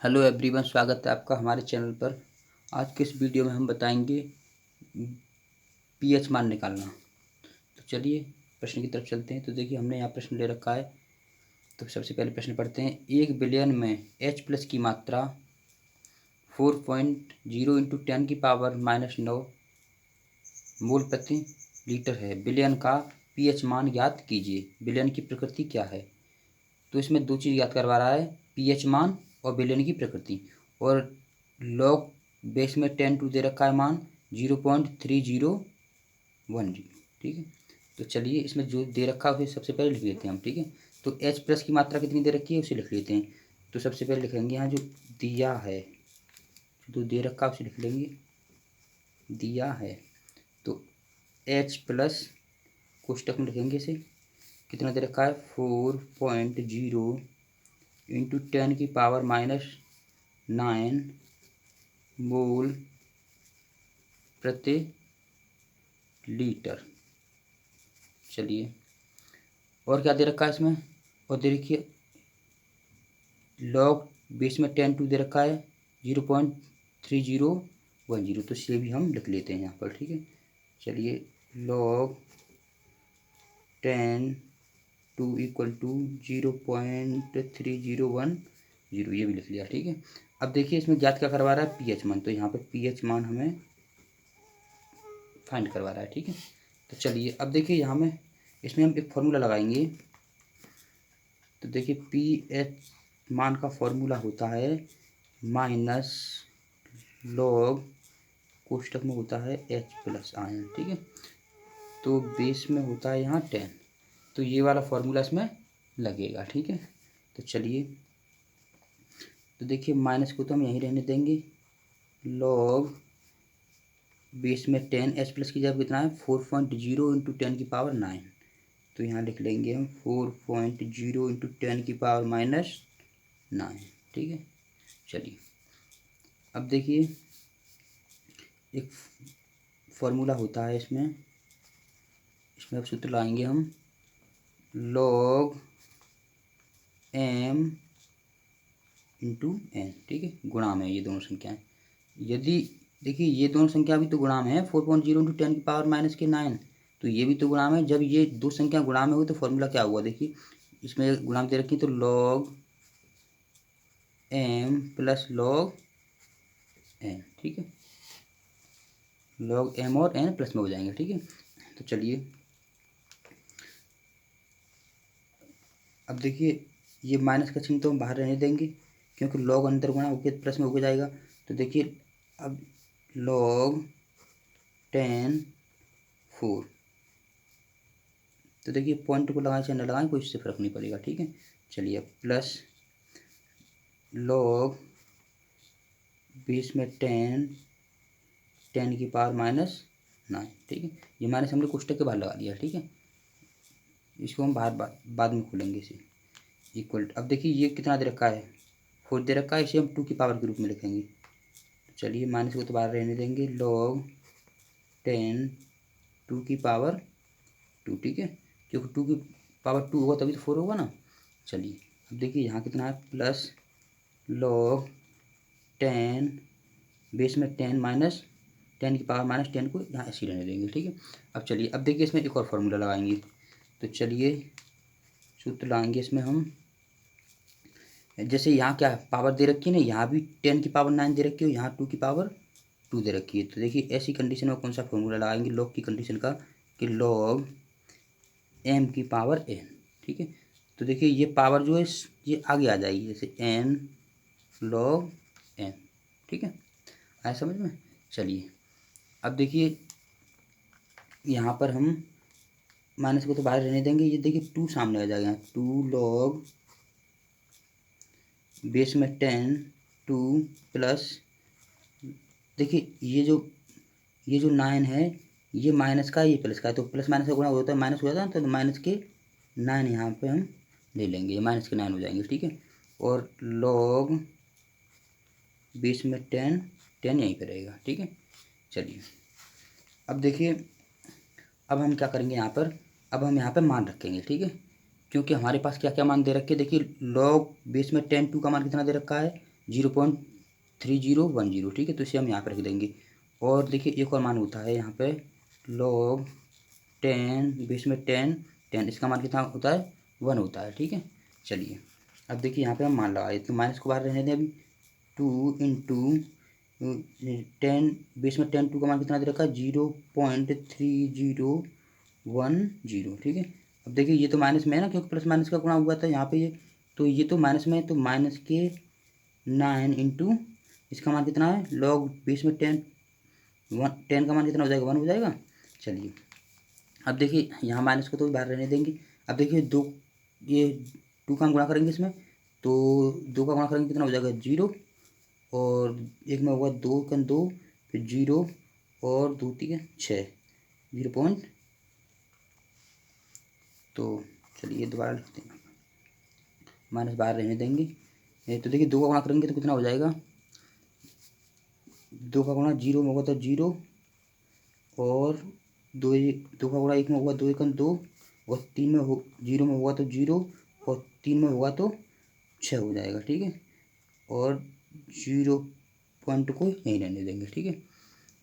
Hello everyone, स्वागत है आपका हमारे चैनल पर। आज के इस वीडियो में हम बताएंगे पीएच मान निकालना। तो चलिए प्रश्न की तरफ चलते हैं। तो देखिए हमने यहाँ प्रश्न ले रखा है। तो सबसे पहले प्रश्न पढ़ते हैं। 1 बिलियन में H प्लस की मात्रा 4.0 इंटू 10⁻⁻9 मोल प्रति लीटर है। बिलियन का पीएच मान ज्ञात कीजिए। बिलियन की प्रकृति क्या है? तो इसमें दो चीज़ याद करवा रहा है, पीएच मान और बिलियन की प्रकृति। और लॉग बेस में 10 दे रखा है मान 0.3010। ठीक है, तो चलिए इसमें जो दे रखा है उसे सबसे पहले लिख लेते हैं हम। ठीक है, तो एच प्लस की मात्रा कितनी दे रखी है उसे लिख लेते हैं। तो सबसे पहले लिखेंगे यहाँ जो दिया है, जो दे रखा है उसे लिख लेंगे, दिया है। तो एच प्लस कोष्टक में लिखेंगे इसे, कितना दे रखा है 4.0 इंटू 10⁻⁻9 मोल प्रति लीटर। चलिए और क्या दे रखा है इसमें, और दे रखिए लॉग बेस में 10 दे रखा है 0.3010। तो इसे भी हम लिख लेते हैं यहाँ पर। ठीक है, चलिए लॉग 10 इक्वल टू 0.3010, ये भी लिख लिया। ठीक है, अब देखिए इसमें ज्ञात क्या करवा रहा है, पीएच मान। तो यहाँ पर पीएच मान हमें फाइंड करवा रहा है। ठीक है, तो चलिए अब देखिए यहाँ में इसमें हम एक फॉर्मूला लगाएंगे। तो देखिए पीएच मान का फॉर्मूला होता है माइनस लॉग कोष्टक में होता है एच प्लस आयन। ठीक है, तो बेस में होता है यहाँ 10। तो ये वाला फॉर्मूला इसमें लगेगा। ठीक है, तो चलिए तो देखिए माइनस को तो हम यहीं रहने देंगे। लॉग बेस में 10 एच प्लस की जगह कितना है 4.0 इंटू 10⁻9। तो यहाँ लिख लेंगे हम 4.0 इंटू 10⁻⁻9। ठीक है, चलिए अब देखिए एक फॉर्मूला होता है इसमें अब सूत्र लाएंगे हम, लॉग m इंटू एन। ठीक है, गुणा में ये दोनों संख्याएं, यदि देखिए ये दोनों संख्या भी तो गुणा में है 4.0 इंटू 10⁻⁻9। तो ये भी तो गुणा में, जब ये दो संख्या गुणा में हुई तो फॉर्मूला क्या हुआ, देखिए इसमें गुणा दे रखी, तो log m plus log n। ठीक है, लॉग m और n प्लस में हो जाएंगे। ठीक है, तो चलिए अब देखिए ये माइनस का चिन्ह तो हम बाहर रहने देंगे, क्योंकि लॉग अंदर गुणा होकर प्लस में होकर जाएगा। तो देखिए अब लॉग 10/4, तो देखिए पॉइंट को लगाएं चाहे न लगाएं कोई इससे फर्क नहीं पड़ेगा। ठीक है, चलिए अब प्लस लॉग बेस में 10⁻⁻9। ठीक है, ये माइनस हमने कोष्टक के बाहर लगा दिया। ठीक है, इसको हम बाहर बाद में खोलेंगे इसे। इक्वल अब देखिए ये कितना दे रखा है 4 दे रखा है, इसे हम 2 की पावर के रूप में लिखेंगे। चलिए माइनस को तो बाहर रहने देंगे, लॉग 10 2 की पावर 2। ठीक है, क्योंकि 2 की पावर 2 होगा तभी तो 4 होगा ना। चलिए अब देखिए यहाँ कितना है, प्लस लॉग 10 बेस में 10 माइनस 10⁻⁻10 को यहाँ ऐसे रहने देंगे। ठीक है, अब चलिए अब देखिए इसमें एक और फार्मूला लगाएंगे। तो चलिए सूत्र लगाएंगे इसमें हम, जैसे यहाँ क्या पावर दे रखी है ना, यहाँ भी 10⁻9 दे रखी है, यहाँ 2 की पावर 2 दे रखी है। तो देखिए ऐसी कंडीशन में कौन सा फॉर्मूला लगाएंगे लॉग की कंडीशन का, कि लॉग m की पावर n। ठीक है, तो देखिए ये पावर जो है ये आगे आ जाएगी, जैसे n log n। ठीक है, आया समझ में। चलिए अब देखिए यहाँ पर हम माइनस को तो बाहर रहने देंगे, ये देखिए 2 सामने आ जाएगा, 2 log बेस में 10 2 प्लस देखिए ये जो 9 है ये माइनस का, ये प्लस का है, तो प्लस माइनस का गुणा होता है, माइनस हो जाता है, तो माइनस के 9 यहाँ पे हम ले लेंगे, ये माइनस के 9 हो जाएंगे। ठीक है, और लॉग बेस में 10 यहीं पर रहेगा। ठीक है, चलिए अब देखिए अब हम क्या करेंगे यहाँ पर, अब हम यहाँ पर मान रखेंगे। ठीक है, क्योंकि हमारे पास क्या क्या मान दे रखे, देखिए लॉग बेस में 10 2 का मान कितना दे रखा है 0.3010, ठीक है। तो इसे हम यहाँ पर रख देंगे। और देखिए एक और मान होता है यहाँ पे log 10 बेस में 10, इसका मान कितना होता है 1 होता है, ठीक है। चलिए अब देखिए यहाँ पे हम मान लगाए, तो माइनस को बाहर रहने दें अभी। 2 × 10 बेस में 10, 2 का मान कितना दे रखा है 0.3010, ठीक है। अब देखिए ये तो माइनस में है ना, क्योंकि प्लस माइनस का गुणा हुआ था यहाँ पे ये, तो ये तो माइनस में है, तो माइनस के 9 इंटू इसका मान कितना है लॉग बेस में 10, 10 का मान कितना हो जाएगा 1 हो जाएगा। चलिए अब देखिए यहाँ माइनस को तो बाहर रहने देंगे। अब देखिए ये 2 का हम गुणा करेंगे इसमें, तो 2 का गुणा करेंगे कितना हो जाएगा 0, और एक में होगा 2 का 2, फिर 0 और 2 3 6, 0. तो चलिए दोबारा लिखते हैं, माइनस बाहर रहने देंगे। तो देखिए 2 का गुणा करेंगे तो कितना हो जाएगा, 2 का गुणा 0 में होगा तो 0, और 2 का गुणा 1 में होगा 2 1 2, और 3 में 0 में होगा तो 0, और 3 में होगा तो 6 हो जाएगा, ठीक है। और 0 पॉइंट को यहीं रहने देंगे, ठीक है।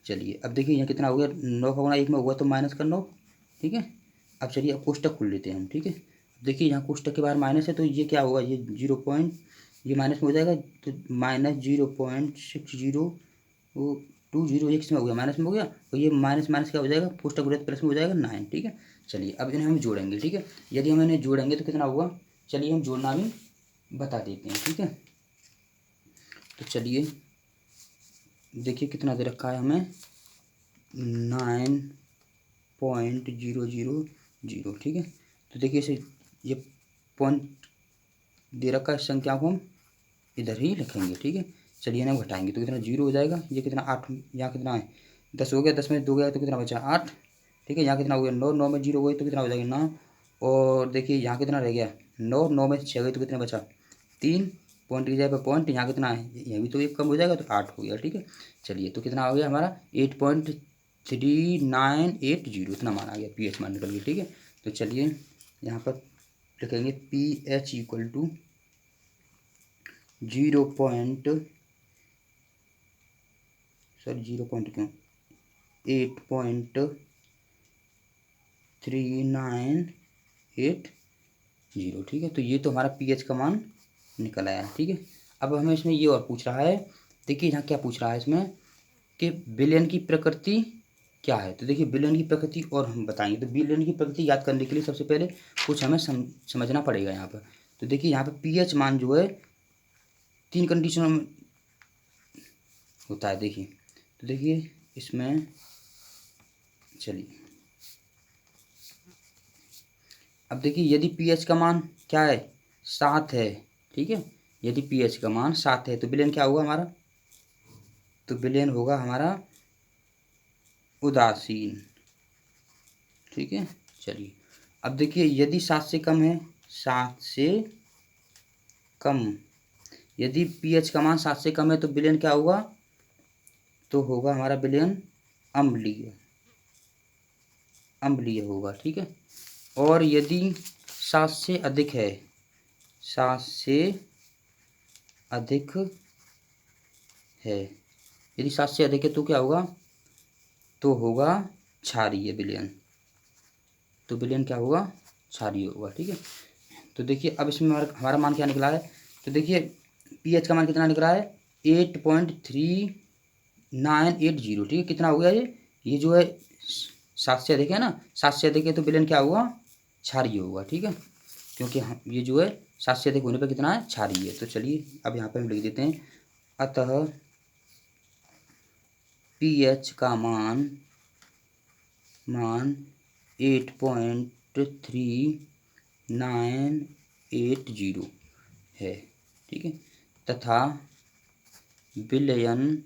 चलिए अब देखिए यहाँ कितना हो गया, 9 का गुणा 1 में होगा तो माइनस का 9, ठीक है। अब चलिए अब कोष्टक खोल लेते हैं हम, ठीक है। देखिए यहाँ कोष्टक के बाहर माइनस है, तो ये क्या होगा, ये 0 पॉइंट, ये माइनस में हो जाएगा, तो माइनस 0.6020 एक इसमें हो गया, माइनस में हो गया, और ये माइनस माइनस क्या हो जाएगा, कोष्टक बोले प्लस में हो जाएगा 9, ठीक है। चलिए अब इन्हें हम जोड़ेंगे, ठीक है। यदि हम इन्हें जोड़ेंगे तो कितना होगा, चलिए हम जोड़ना भी बता देते हैं, ठीक है। तो चलिए देखिए कितना दे रखा है हमें 9.000, ठीक है। तो देखिए इसे ये पॉइंट दे रखा है, संख्या को हम इधर ही लिखेंगे, ठीक है। चलिए ना घटाएंगे तो कितना 0 हो जाएगा, ये कितना 8, यहाँ कितना है 10 हो गया, 10 में 2 गया तो कितना बचा 8, ठीक है। यहाँ कितना हो गया 9, 9 में 0 हो गए तो कितना हो जाएगा 9, और देखिए यहाँ कितना रह गया 9, 9 में 6 गए तो कितना बचा 3, पॉइंट की जगह पर पॉइंट, यहाँ कितना है यह भी तो एक कम हो जाएगा तो 8 हो गया, ठीक है। चलिए तो कितना हो गया हमारा 8.3980, इतना मान आ गया, pH मान निकल गया, ठीक है। तो चलिए यहाँ पर लिखेंगे pH इक्वल टू 0 क्यों 8.3980, ठीक है। तो ये तो हमारा pH का मान निकल आया, ठीक है। अब हमें इसमें ये और पूछ रहा है, देखिए यहाँ क्या पूछ रहा है इसमें कि विलयन की प्रकृति क्या है। तो देखिए विलयन की प्रकृति और हम बताएंगे, तो विलयन की प्रकृति याद करने के लिए सबसे पहले कुछ हमें समझना पड़ेगा यहाँ पर। तो देखिए यहाँ पर pH मान जो है 3 कंडीशनों में होता है, देखिए। तो देखिए इसमें चलिए अब देखिए यदि pH का मान क्या है 7 है, ठीक है। यदि pH का मान 7 है तो विलयन क्या होगा हमारा, तो विलयन होगा हमारा उदासीन, ठीक है। चलिए अब देखिए यदि 7 से कम है, 7 से कम, यदि pH का मान 7 से कम है तो विलयन क्या होगा, तो होगा हमारा विलयन अम्लीय, अम्लीय होगा, ठीक है। और यदि 7 से अधिक है, 7 से अधिक है, यदि 7 से अधिक है तो क्या होगा, तो होगा क्षारीय विलयन, तो विलयन क्या होगा क्षारीय होगा, ठीक है। तो देखिए अब इसमें हमारा मान क्या निकला है, तो देखिए pH का मान कितना निकला है 8.3980, ठीक है। कितना हो गया ये जो है 7 से अधिक है ना, 7 से अधिक है तो विलयन क्या होगा क्षारीय होगा, ठीक है। क्योंकि हम ये जो है 7 से अधिक होने पर कितना है क्षारीय है। तो चलिए अब यहाँ पर हम लिख देते हैं, अतः pH का मान 8.3980 है, ठीक है। तथा विलयन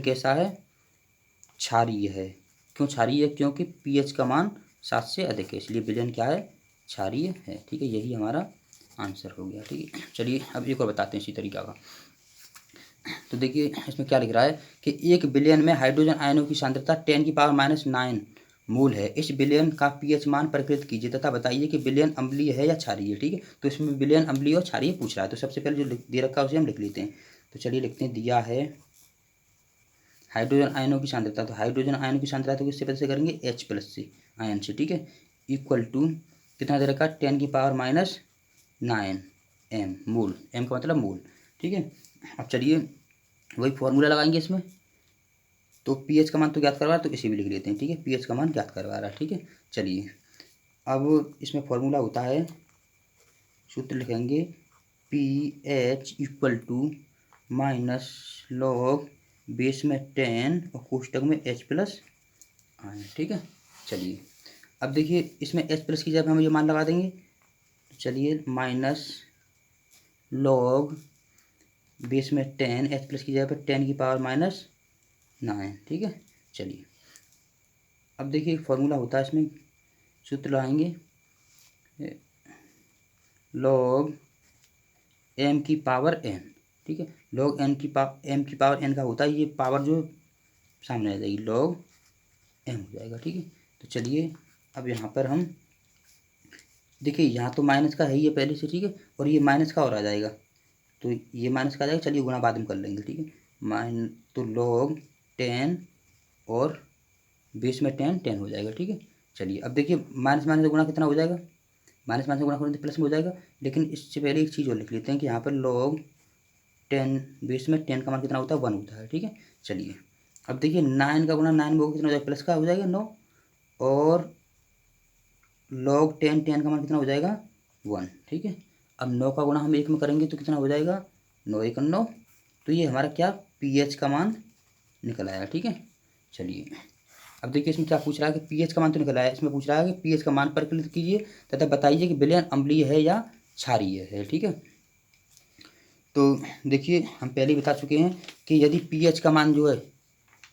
कैसा है क्षारीय है। क्यों क्षारीय है, क्योंकि pH का मान 7 से अधिक है, इसलिए विलयन क्या है क्षारीय है, ठीक है। यही हमारा आंसर हो गया, ठीक है। चलिए अब एक और बताते हैं इसी तरीका का। तो देखिए इसमें क्या लिख रहा है कि एक विलयन में हाइड्रोजन आयनों की सांद्रता 10⁻⁹ मूल है। इस विलयन का पीएच मान परिकलित कीजिए तथा बताइए कि विलयन अम्लीय है या क्षारीय है। ठीक है, तो इसमें विलयन अम्लीय और क्षारीय पूछ रहा है, तो सबसे पहले जो दे रखा है उसे हम लिख लेते हैं। तो चलिए लिखते हैं, दिया है हाइड्रोजन आयनों की सांद्रता, तो हाइड्रोजन आयनों की सांद्रता तो किससे पता से करेंगे, H+ से, आयन से। ठीक है, इक्वल टू कितना दे रखा है, 10⁻⁹ m मूल, m का मतलब मूल। ठीक है, अब चलिए वही फॉर्मूला लगाएंगे इसमें। तो पीएच का मान तो ज्ञात करवा रहा है, तो इसे भी लिख लेते हैं। ठीक है, पीएच का मान ज्ञात करवा रहा है। ठीक है, चलिए अब इसमें फॉर्मूला होता है, सूत्र लिखेंगे pH equal to -log base में 10 और कोष्टक में H+ आयन। ठीक है, चलिए अब देखिए इसमें H+ की जगह हम ये मान लगा देंगे। तो चलिए -log बेस में 10, H+ की जगह पर 10⁻⁹। ठीक है, चलिए अब देखिए फॉर्मूला होता है इसमें, सूत्र लगाएंगे log m⁻n। ठीक है, log m⁻n का होता है, ये पावर जो सामने आ जाएगी log m हो जाएगा। ठीक है, तो चलिए अब यहाँ पर हम देखिए, यहाँ तो माइनस का है ही है पहले से। ठीक है, और ये माइनस का और आ जाएगा, तो ये माइनस का आ जाएगा। चलिए गुणा बाद में कर लेंगे। ठीक है, तो log 10 और बेस में 10 हो जाएगा। ठीक है, चलिए अब देखिए माइनस माइनस से गुणा कितना हो जाएगा, माइनस माइनस से गुणा करेंगे तो प्लस में हो जाएगा। लेकिन इससे पहले एक चीज़ और लिख लेते हैं कि यहाँ पर log 10 बेस में 10 का मान कितना होता है, 1 होता है। ठीक है, चलिए अब देखिए 9 का गुणा 9 में होगा कितना हो जाएगा, प्लस का हो जाएगा 9, और log 10 का मान कितना हो जाएगा, 1। ठीक है, अब 9 का गुणा हम 1 में करेंगे तो कितना हो जाएगा, 9 1 9। तो ये हमारा क्या पीएच का मान निकल आया। ठीक है, चलिए अब देखिए इसमें क्या पूछ रहा है कि पीएच का मान तो निकल आया, इसमें पूछ रहा है कि पीएच का मान परिकलित कीजिए तथा बताइए कि विलयन अम्लीय है या क्षारीय है। ठीक है, तो देखिए हम पहले ही बता चुके हैं कि यदि पीएच का मान जो है,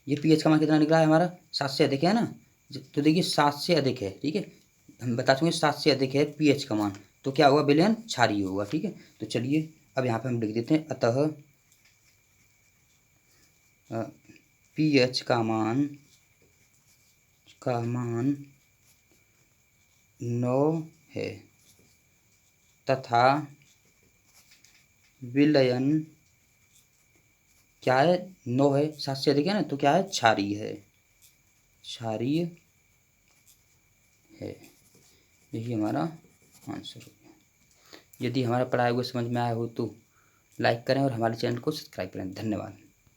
ये पीएच का मान कितना निकला है हमारा, 7 से अधिक है ना। तो देखिए 7 से अधिक है। ठीक है, हम बता चुके हैं 7 से अधिक है पीएच का मान, तो क्या होगा, विलयन क्षारीय होगा। ठीक है, तो चलिए अब यहाँ पे हम लिख देते हैं, अतः पीएच का मान 9 है तथा विलयन क्या है, 9 है, 7 से अधिक है ना, तो क्या है, क्षारीय है, क्षारीय है। यही हमारा आंसर हो गया। यदि हमारा पढ़ाया हुआ समझ में आया हो तो लाइक करें और हमारे चैनल को सब्सक्राइब करें। धन्यवाद।